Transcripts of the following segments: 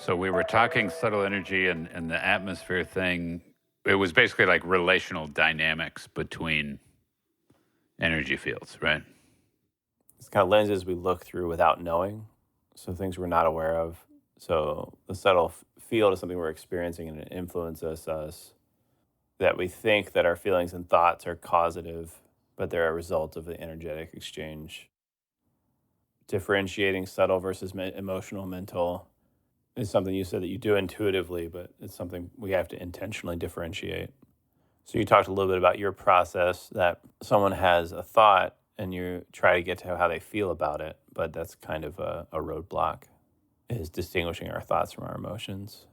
So we were talking subtle energy and the atmosphere thing. It was basically like relational dynamics between energy fields, right? It's kind of lenses we look through without knowing, so things we're not aware of. So the subtle field is something we're experiencing and it influences us. That we think that our feelings and thoughts are causative, but they're a result of the energetic exchange. Differentiating subtle versus emotional, mental is something you said that you do intuitively, but it's something we have to intentionally differentiate. So you talked a little bit about your process that someone has a thought and you try to get to how they feel about it, but that's kind of a roadblock, is distinguishing our thoughts from our emotions.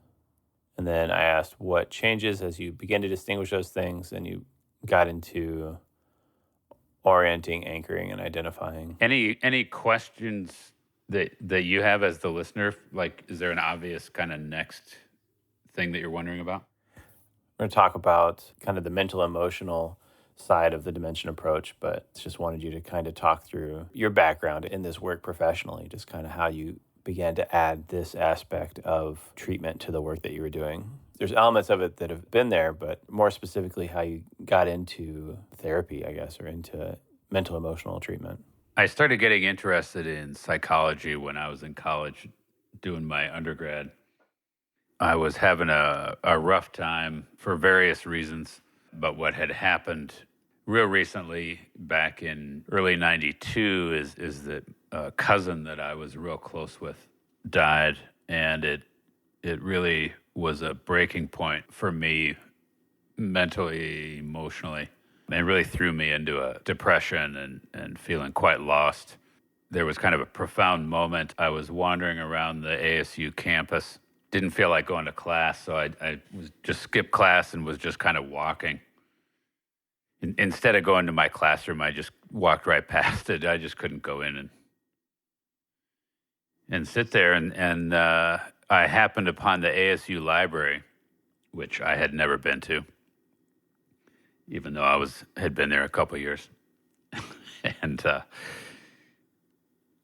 And then I asked what changes as you begin to distinguish those things and you got into orienting, anchoring, and identifying. Any questions that you have as the listener? Like, is there an obvious kind of next thing that you're wondering about? We're going to talk about kind of the mental emotional side of the dimension approach, but just wanted you to kind of talk through your background in this work professionally, just kind of how you began to add this aspect of treatment to the work that you were doing. There's elements of it that have been there, but more specifically how you got into therapy, I guess, or into mental emotional treatment. I started getting interested in psychology when I was in college doing my undergrad. I was having a rough time for various reasons, but what had happened real recently back in early 92 is that a cousin that I was real close with died, and it really was a breaking point for me mentally, emotionally, and really threw me into a depression and feeling quite lost. There was kind of a profound moment. I was wandering around the ASU campus, didn't feel like going to class, so I was just skipped class and was just kind of walking. Instead of going to my classroom, I just walked right past it. I just couldn't go in and sit there. And I happened upon the ASU library, which I had never been to, even though had been there a couple of years. And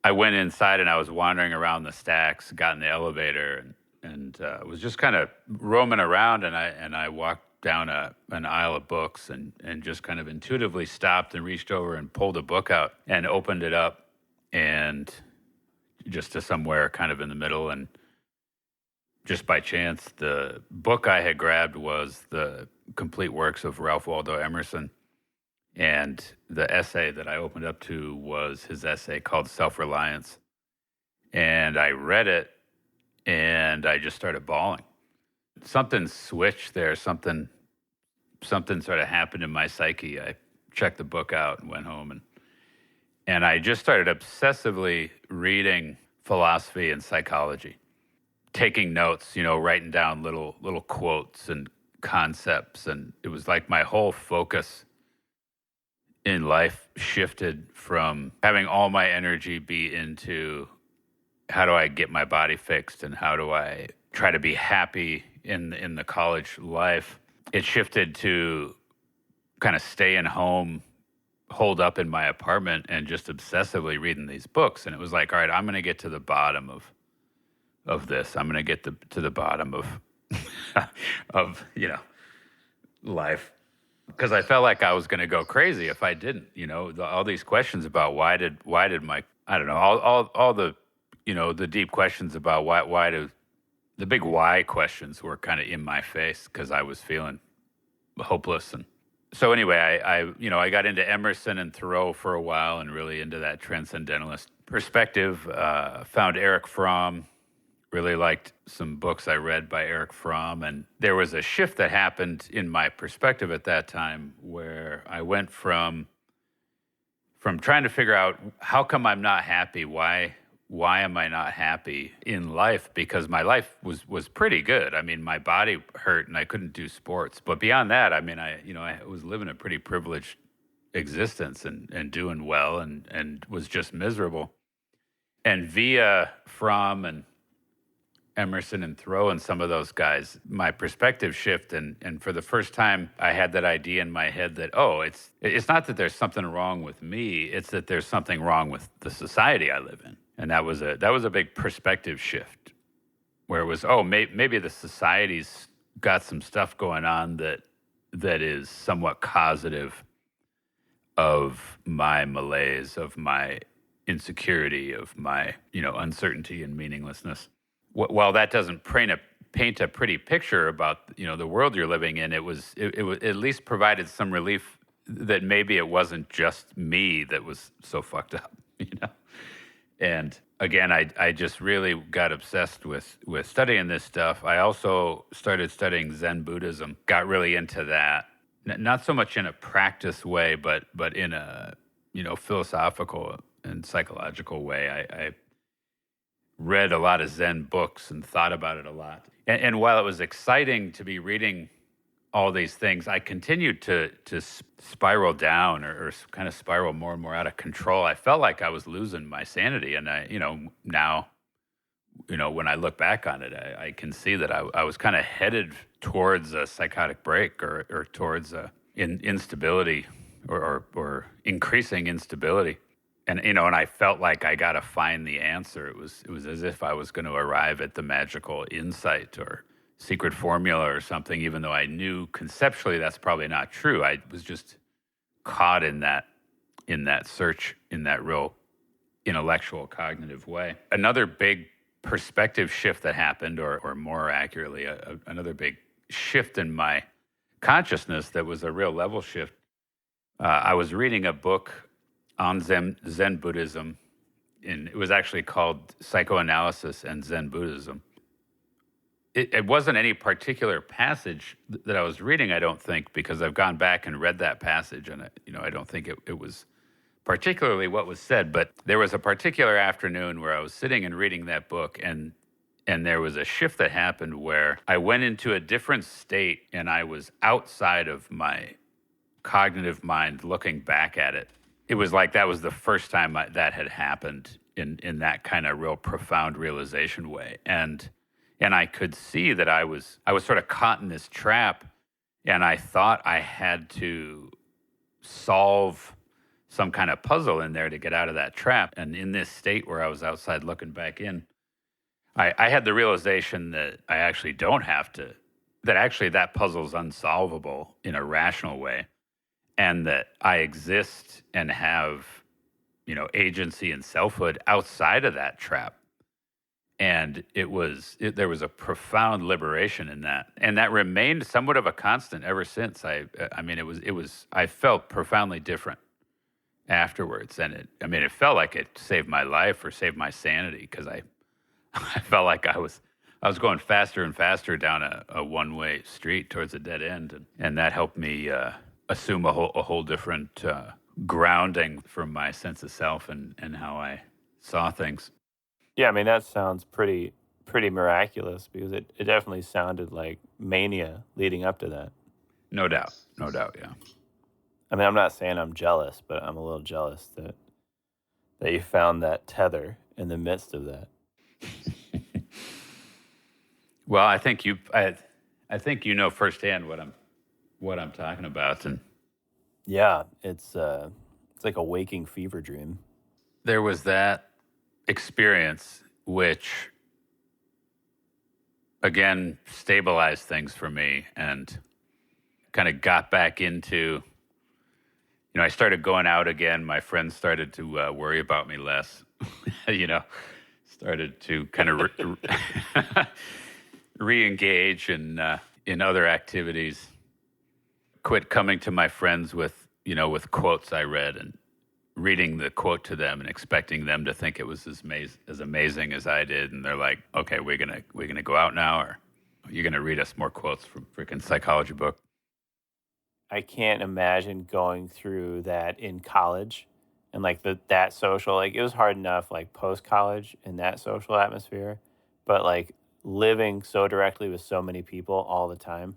I went inside and I was wandering around the stacks, got in the elevator, and was just kind of roaming around. And I walked down an aisle of books and just kind of intuitively stopped and reached over and pulled a book out and opened it up, and just to somewhere kind of in the middle. And just by chance, the book I had grabbed was the complete works of Ralph Waldo Emerson. And the essay that I opened up to was his essay called Self-Reliance. And I read it and I just started bawling. Something switched there. Something sort of happened in my psyche. I checked the book out and went home and I just started obsessively reading philosophy and psychology, taking notes, writing down little quotes and concepts. And it was like my whole focus in life shifted from having all my energy be into how do I get my body fixed and how do I try to be happy in the college life. It shifted to kind of staying home, holed up in my apartment, and just obsessively reading these books. And it was like, all right, I'm going to get to the bottom of this. I'm going to get to the bottom of of life, because I felt like I was going to go crazy if I didn't. All these questions about why did my, I don't know, all the the deep questions about why do the big why questions were kind of in my face because I was feeling hopeless. And so anyway, I got into Emerson and Thoreau for a while and really into that transcendentalist perspective. Found Eric Fromm. Really liked some books I read by Eric Fromm. And there was a shift that happened in my perspective at that time where I went from trying to figure out how come I'm not happy, why am I not happy in life? Because my life was pretty good. I mean, my body hurt and I couldn't do sports. But beyond that, I mean, I was living a pretty privileged existence and doing well and was just miserable. And via Fromm and Emerson and Thoreau and some of those guys, my perspective shift, and for the first time, I had that idea in my head that it's not that there's something wrong with me, it's that there's something wrong with the society I live in, and that was a big perspective shift where it was, maybe the society's got some stuff going on that is somewhat causative of my malaise, of my insecurity, of my, uncertainty and meaninglessness. While that doesn't paint a pretty picture about, the world you're living in, it at least provided some relief that maybe it wasn't just me that was so fucked up, you know. And again, I just really got obsessed with studying this stuff. I also started studying Zen Buddhism, got really into that. Not so much in a practice way, but in a, philosophical and psychological way. I read a lot of Zen books and thought about it a lot. And while it was exciting to be reading all these things, I continued to spiral down, or kind of spiral more and more out of control. I felt like I was losing my sanity, and now, when I look back on it, I can see that I was kind of headed towards a psychotic break, or towards instability, or increasing instability. And I felt like I got to find the answer. It was as if I was going to arrive at the magical insight or secret formula or something, even though I knew conceptually that's probably not true. I was just caught in that search, in that real intellectual cognitive way. Another big perspective shift that happened, or more accurately, another big shift in my consciousness that was a real level shift. I was reading a book on Zen Buddhism, and it was actually called Psychoanalysis and Zen Buddhism. It wasn't any particular passage that I was reading, I don't think, because I've gone back and read that passage, and I don't think it was particularly what was said. But there was a particular afternoon where I was sitting and reading that book, and there was a shift that happened where I went into a different state, and I was outside of my cognitive mind looking back at it. It was like that was the first time that had happened in that kind of real profound realization way. And I could see that I was sort of caught in this trap, and I thought I had to solve some kind of puzzle in there to get out of that trap. And in this state where I was outside looking back in, I had the realization that I actually don't have to, that actually that puzzle's unsolvable in a rational way, and that I exist and have, agency and selfhood outside of that trap. And there was a profound liberation in that, and that remained somewhat of a constant ever since. I felt profoundly different afterwards, and it felt like it saved my life or saved my sanity, because I felt like I was going faster and faster down a one-way street towards a dead end, and that helped me assume a whole different grounding from my sense of self and how I saw things. Yeah, I mean, that sounds pretty miraculous, because it definitely sounded like mania leading up to that. No doubt, yeah. I mean, I'm not saying I'm jealous, but I'm a little jealous that you found that tether in the midst of that. Well, I think I think you know firsthand what I'm talking about, and Yeah, it's like a waking fever dream. there was that experience which again stabilized things for me, and kind of got back into, I started going out again. My friends started to worry about me less. Started to kind of re-engage in other activities. Quit coming to my friends with quotes I read, and reading the quote to them and expecting them to think it was as amazing as I did. And they're like, "Okay, we're gonna go out now, or you're gonna read us more quotes from freaking psychology book." I can't imagine going through that in college, and like that social, like it was hard enough like post college in that social atmosphere, but like living so directly with so many people all the time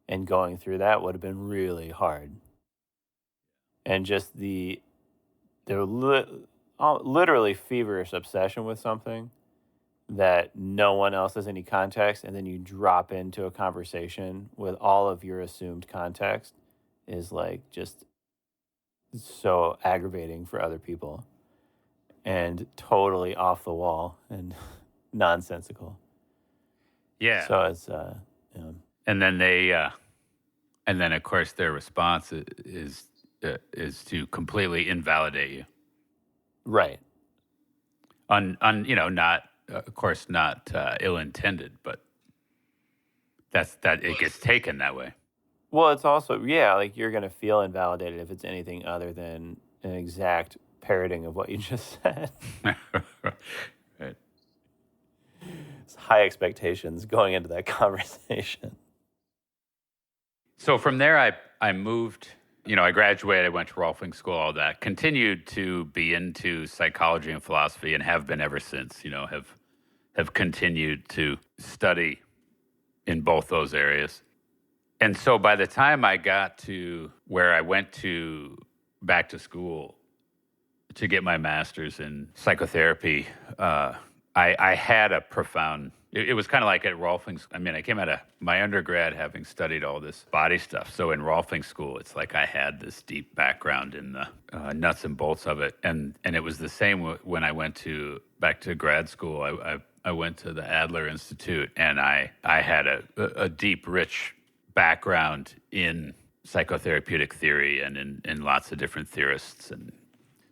and going through that would have been really hard. And just literally feverish obsession with something that no one else has any context, and then you drop into a conversation with all of your assumed context, is like just so aggravating for other people and totally off the wall and nonsensical. Yeah. So it's And then and then of course their response is to completely invalidate you. right. Not of course not ill intended, but that it gets taken that way. Well, it's also, yeah, like you're gonna feel invalidated if it's anything other than an exact parroting of what you just said. Right. It's high expectations going into that conversation. So from there, I moved. I graduated. I went to Rolfing school. All that. Continued to be into psychology and philosophy, and have been ever since. Have continued to study in both those areas. And so by the time I got to where I went to back to school to get my master's in psychotherapy, I had a profound. It was kind of like at Rolfing. I mean, I came out of my undergrad having studied all this body stuff. So in Rolfing school, it's like I had this deep background in the nuts and bolts of it, and it was the same when I went back to grad school. I went to the Adler Institute, and I had a deep, rich background in psychotherapeutic theory and in lots of different theorists, and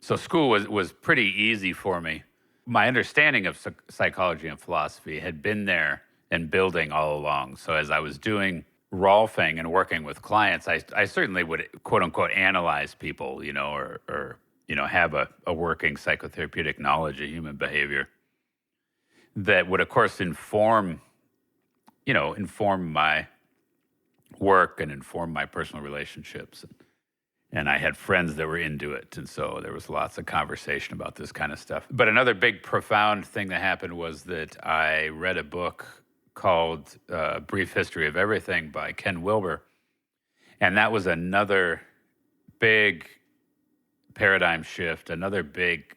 so school was pretty easy for me. My understanding of psychology and philosophy had been there and building all along. So as I was doing Rolfing and working with clients, I certainly would quote unquote analyze people, or have a working psychotherapeutic knowledge of human behavior that would, of course, inform my work and inform my personal relationships. And I had friends that were into it. And so there was lots of conversation about this kind of stuff. But another big, profound thing that happened was that I read a book called Brief History of Everything by Ken Wilber. And that was another big paradigm shift, another big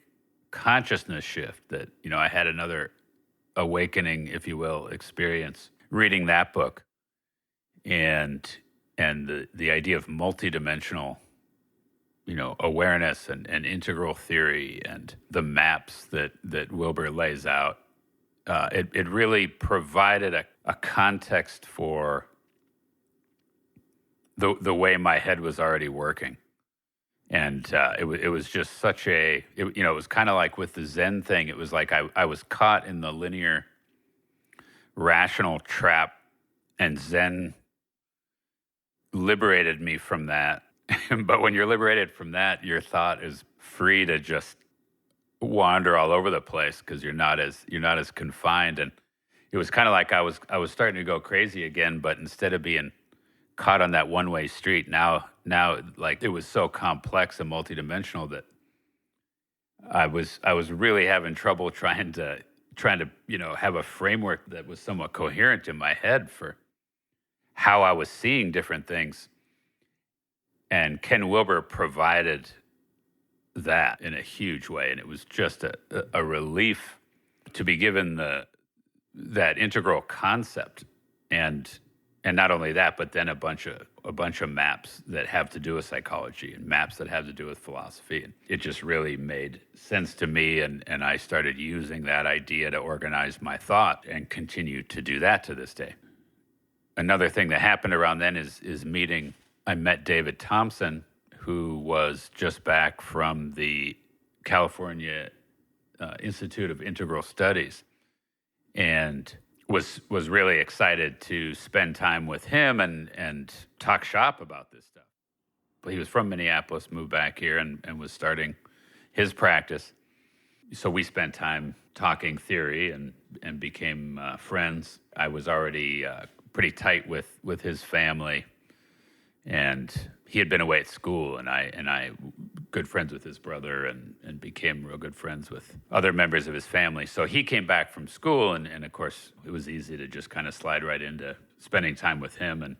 consciousness shift that, I had another awakening, if you will, experience reading that book. And the idea of multidimensional awareness and integral theory and the maps that Wilbur lays out, it really provided a context for the way my head was already working. And it was just such it was kind of like with the Zen thing. It was like I was caught in the linear rational trap, and Zen liberated me from that. But when you're liberated from that, your thought is free to just wander all over the place because you're not as confined. And it was kind of like I was starting to go crazy again, but instead of being caught on that one-way street, now like it was so complex and multidimensional that I was really having trouble trying to have a framework that was somewhat coherent in my head for how I was seeing different things. And Ken Wilber provided that in a huge way, and it was just a relief to be given that integral concept, and not only that, but then a bunch of maps that have to do with psychology and maps that have to do with philosophy. And it just really made sense to me, and I started using that idea to organize my thought and continue to do that to this day. Another thing that happened around then is meeting. I met David Thompson, who was just back from the California Institute of Integral Studies, and was really excited to spend time with him and talk shop about this stuff. But he was from Minneapolis, moved back here, and was starting his practice. So we spent time talking theory and became friends. I was already pretty tight with his family. And he had been away at school, and I good friends with his brother, and became real good friends with other members of his family. So he came back from school, and of course, it was easy to just kind of slide right into spending time with him. And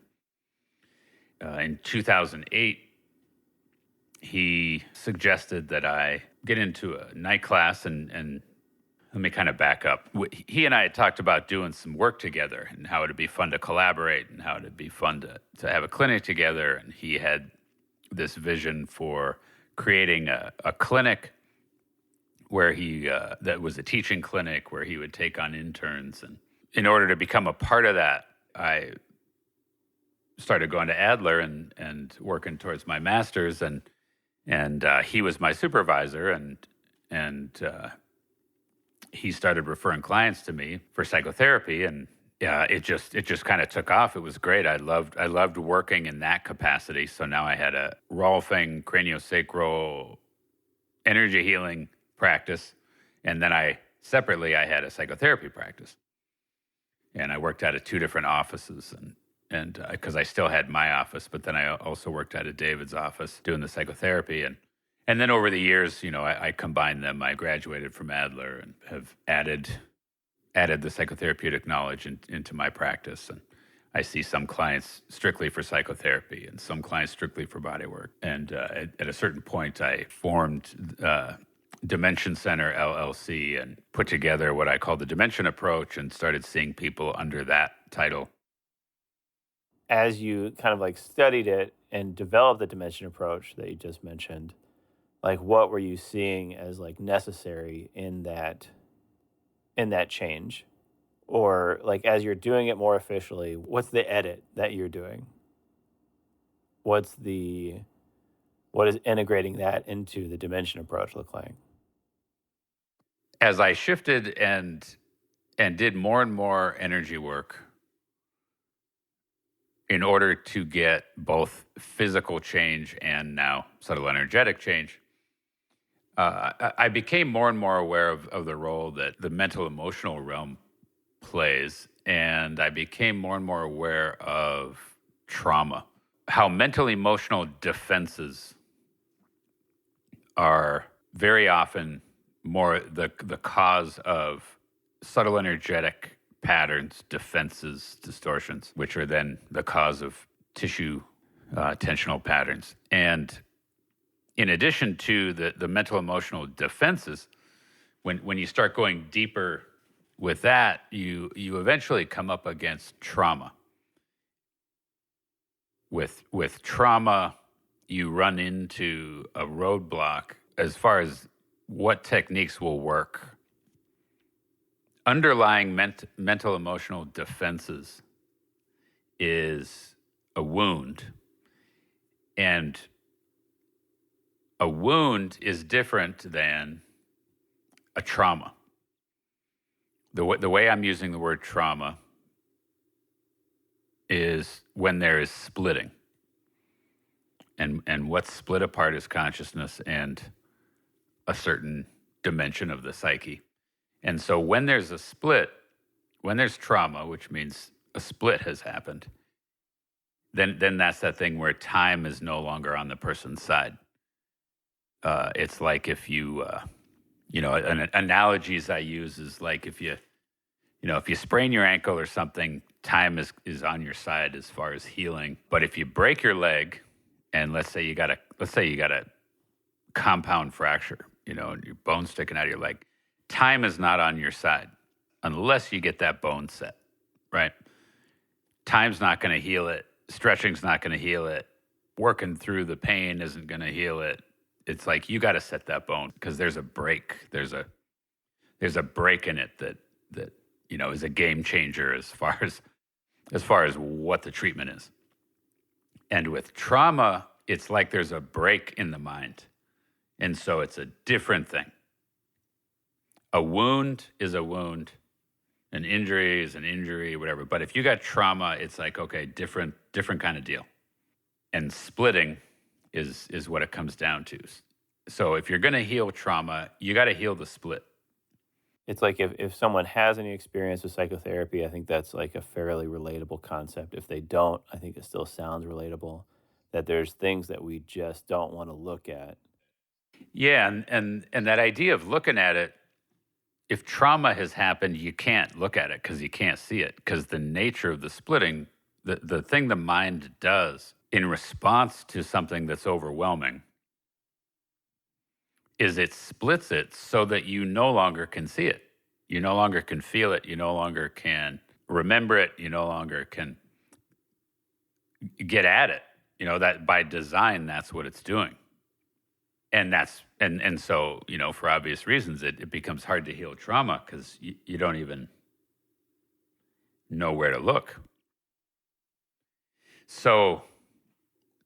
in 2008, he suggested that I get into a night class, and let me kind of back up. He and I had talked about doing some work together and how it'd be fun to collaborate and how it'd be fun to have a clinic together. And he had this vision for creating a clinic where that was a teaching clinic where he would take on interns and in order to become a part of that, I started going to Adler and working towards my master's, and he was my supervisor, and he started referring clients to me for psychotherapy, and yeah, it just kind of took off. It was great. I loved working in that capacity. So now I had a Rolfing craniosacral energy healing practice, and then I had a psychotherapy practice, and I worked out of two different offices, and because I still had my office, but then I also worked out of David's office doing the psychotherapy, and then over the years, I combined them. I graduated from Adler and have added the psychotherapeutic knowledge into my practice, and I see some clients strictly for psychotherapy and some clients strictly for body work. And at a certain point, I formed Dimension Center LLC and put together what I call the Dimension Approach and started seeing people under that title. As you kind of like studied it and developed the dimension approach that you just mentioned, like what were you seeing as like necessary in that change? Or like as you're doing it more officially, what's the edit that you're doing? What is integrating that into the dimension approach look like? As I shifted and did more and more energy work in order to get both physical change and now subtle energetic change, I became more and more aware of the role that the mental emotional realm plays. And I became more and more aware of trauma, how mental emotional defenses are very often more the cause of subtle energetic patterns, defenses, distortions, which are then the cause of tissue tensional patterns. And in addition to the mental emotional defenses, when you start going deeper with that, you eventually come up against trauma. With trauma, you run into a roadblock as far as what techniques will work. Underlying mental emotional defenses is a wound, and a wound is different than a trauma. The way I'm using the word trauma is when there is splitting. And what's split apart is consciousness and a certain dimension of the psyche. And so when there's a split, when there's trauma, which means a split has happened, then that's that thing where time is no longer on the person's side. It's like if an analogies I use is like if you sprain your ankle or something, time is on your side as far as healing. But if you break your leg, and let's say you got a compound fracture, and your bone sticking out of your leg, time is not on your side unless you get that bone set, right? Time's not going to heal it. Stretching's not going to heal it. Working through the pain isn't going to heal it. It's like you got to set that bone because there's a break. There's a break in it that is a game changer as far as what the treatment is. And with trauma, it's like there's a break in the mind. And so it's a different thing. A wound is a wound. An injury is an injury, whatever. But if you got trauma, it's like, okay, different kind of deal. And splitting is what it comes down to. So if you're going to heal trauma, you got to heal the split. It's like if someone has any experience with psychotherapy, I think that's like a fairly relatable concept. If they don't, I think it still sounds relatable, that there's things that we just don't want to look at. Yeah, and that idea of looking at it, if trauma has happened, you can't look at it because you can't see it, because the nature of the splitting, the thing the mind does in response to something that's overwhelming is it splits it so that you no longer can see it. You no longer can feel it. You no longer can remember it. You no longer can get at it. That by design, that's what it's doing. And so, for obvious reasons, it becomes hard to heal trauma because you don't even, know where to look. So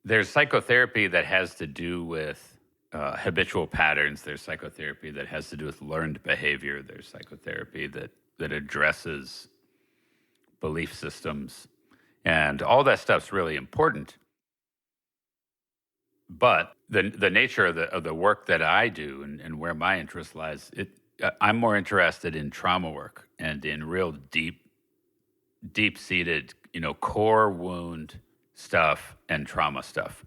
there's psychotherapy that has to do with habitual patterns. There's psychotherapy that has to do with learned behavior. There's psychotherapy that addresses belief systems, and all that stuff's really important. But the nature of the work that I do and where my interest lies, I'm more interested in trauma work and in real deep seated, core wound stuff and trauma stuff.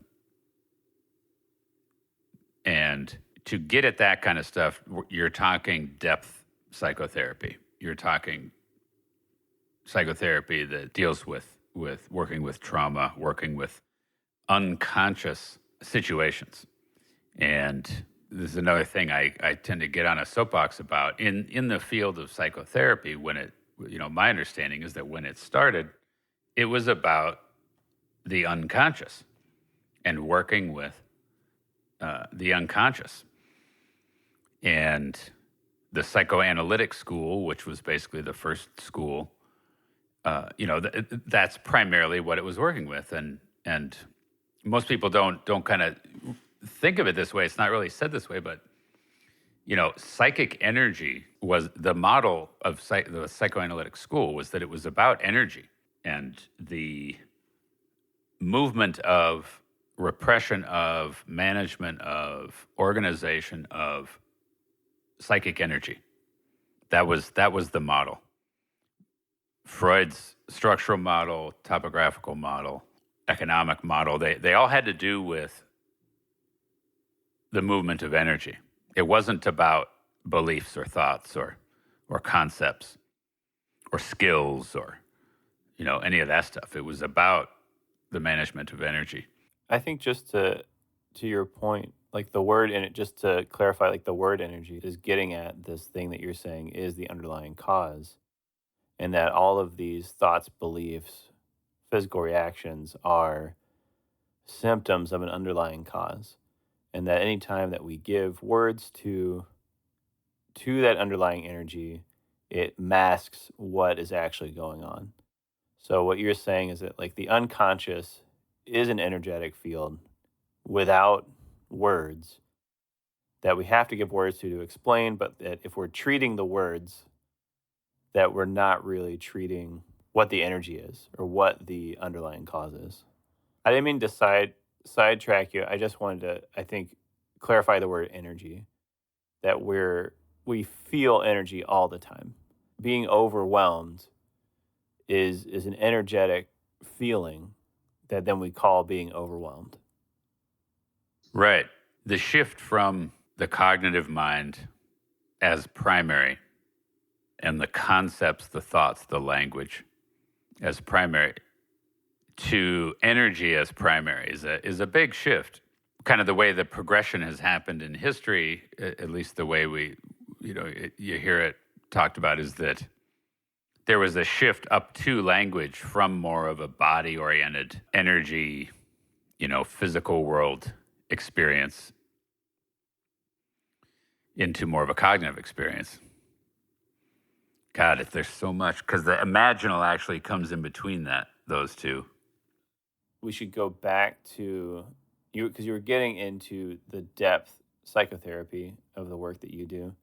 And to get at that kind of stuff, you're talking depth psychotherapy. You're talking psychotherapy that deals with working with trauma, working with unconscious situations. And this is another thing I tend to get on a soapbox about in the field of psychotherapy. When it, my understanding is that when it started, it was about the unconscious and working with the unconscious. And the psychoanalytic school, which was basically the first school, that's primarily what it was working with. And most people don't kind of think of it this way. It's not really said this way, but psychic energy was the model of the psychoanalytic school, was that it was about energy and the movement of repression of management of organization of psychic energy. That was the model. Freud's structural model, topographical model, economic model, they all had to do with the movement of energy. It wasn't about beliefs or thoughts or concepts or skills or any of that stuff. It was about the management of energy. I think just to your point, like the word in it, just to clarify, like the word energy is getting at this thing that you're saying is the underlying cause, and that all of these thoughts, beliefs, physical reactions are symptoms of an underlying cause. And that anytime that we give words to that underlying energy, it masks what is actually going on. So what you're saying is that like the unconscious is an energetic field without words that we have to give words to explain, but that if we're treating the words, that we're not really treating what the energy is or what the underlying cause is. I didn't mean to sidetrack you. I just wanted to, I think, clarify the word energy. That we feel energy all the time. Being overwhelmed is an energetic feeling that then we call being overwhelmed. Right. The shift from the cognitive mind as primary and the concepts, the thoughts, the language as primary to energy as primary is a big shift. Kind of the way the progression has happened in history, at least the way you hear it talked about, is that there was a shift up to language from more of a body-oriented energy, physical world experience into more of a cognitive experience. God, if there's so much, because the imaginal actually comes in between those two. We should go back to you because you were getting into the depth psychotherapy of the work that you do,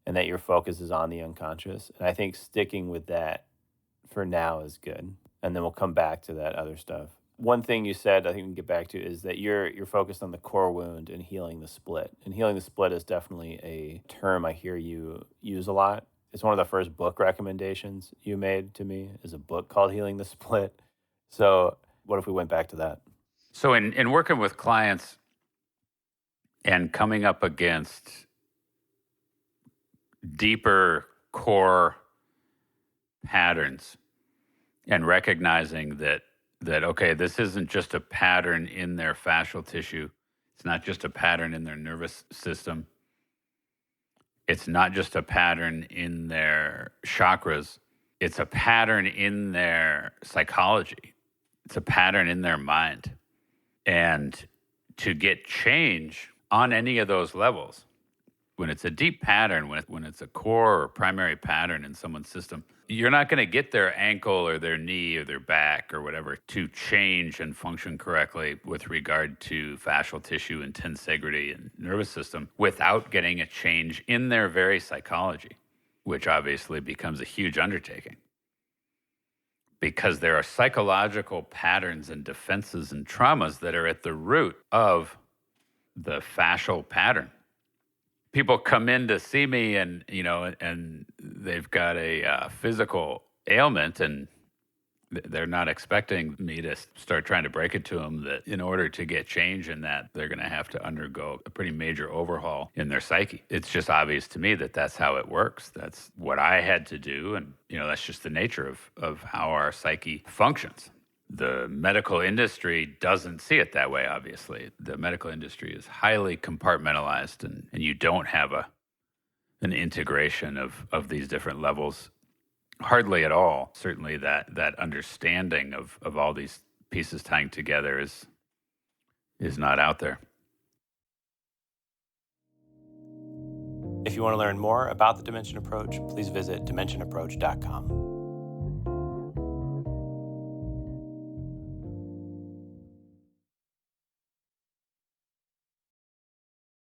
and that your focus is on the unconscious. And I think sticking with that for now is good. And then we'll come back to that other stuff. One thing you said, I think we can get back to, is that you're focused on the core wound and healing the split. And healing the split is definitely a term I hear you use a lot. It's one of the first book recommendations you made to me, is a book called Healing the Split. So what if we went back to that? So in working with clients and coming up against deeper core patterns and recognizing that okay, this isn't just a pattern in their fascial tissue. It's not just a pattern in their nervous system. It's not just a pattern in their chakras. It's a pattern in their psychology. It's a pattern in their mind. And to get change on any of those levels, when it's a deep pattern, when it's a core or primary pattern in someone's system, you're not going to get their ankle or their knee or their back or whatever to change and function correctly with regard to fascial tissue and tensegrity and nervous system without getting a change in their very psychology, which obviously becomes a huge undertaking because there are psychological patterns and defenses and traumas that are at the root of the fascial pattern. People come in to see me and, and they've got a physical ailment, and they're not expecting me to start trying to break it to them that in order to get change in that, they're going to have to undergo a pretty major overhaul in their psyche. It's just obvious to me that that's how it works. That's what I had to do. And, that's just the nature of how our psyche functions. The medical industry doesn't see it that way, obviously. The medical industry is highly compartmentalized, and you don't have an integration of these different levels. Hardly at all. Certainly that understanding of all these pieces tying together is not out there. If you want to learn more about the Dimension Approach, please visit dimensionapproach.com.